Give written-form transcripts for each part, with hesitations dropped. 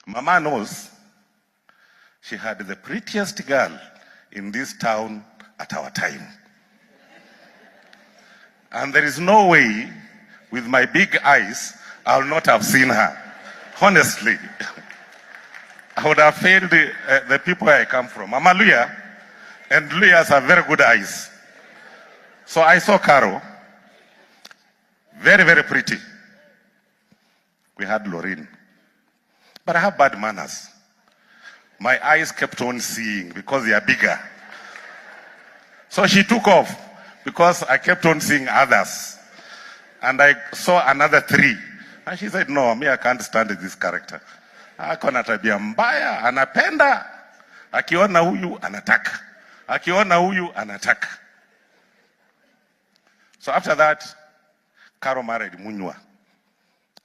Mama knows she had the prettiest girl in this town at our time. And there is no way, with my big eyes, I'll not have seen her. Honestly, I would have failed the people where I come from. I'm a Luhya, and Luhyas have very good eyes. So I saw Carol, very, very pretty. We had Lorraine. But I have bad manners. My eyes kept on seeing because they are bigger. So she took off because I kept on seeing others. And I saw another 3. And she said, no, me, I can't stand this character. Ako na tabia mbaya, anapenda. Akiona huyu, anataka. Akiona huyu, anataka. So after that, Carol married Munywa.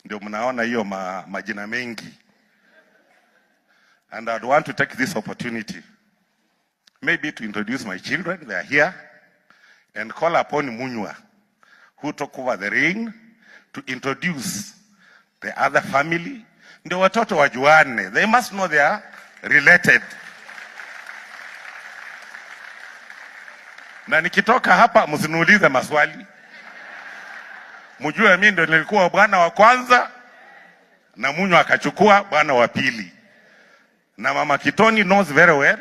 Ndio mnaona hiyo majina mengi. And I'd want to take this opportunity, maybe to introduce my children, they are here, and call upon Munywa, who took over the reign, to introduce the other family. Ndio watoto wajuane. They must know they are related. Na nikitoka hapa msiniulize maswali. Mjue mimi ndio nilikuwa bwana wa kwanza na Munywa akachukua bwana wa pili. Na Mama Kitoni knows very well.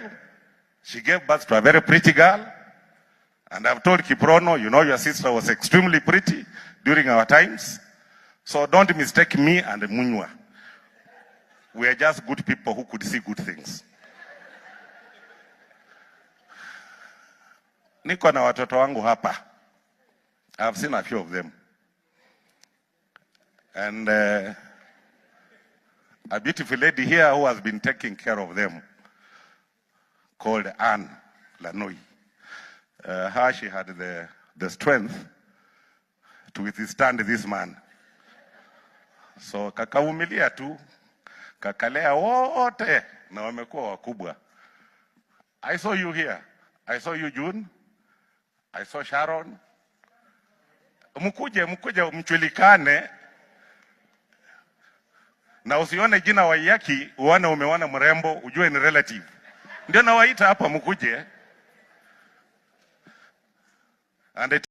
She gave birth to a very pretty girl. And I've told Kiprono, you know your sister was extremely pretty during our times. So don't mistake me and Munywa. We are just good people who could see good things. Niko na watoto wangu hapa. I've seen a few of them. And a beautiful lady here who has been taking care of them, called Anne Lanoi. Her, she had the strength to withstand this man. So kakavumilia tu, kakalea wote na wamekuwa wakubwa. I saw you here. I saw you, June. I saw Sharon. Mkuje mchulikane. Na usione jina Waiyaki uone umeona mrembo ujue ni relative. Ndio nawaita hapa mkuje. And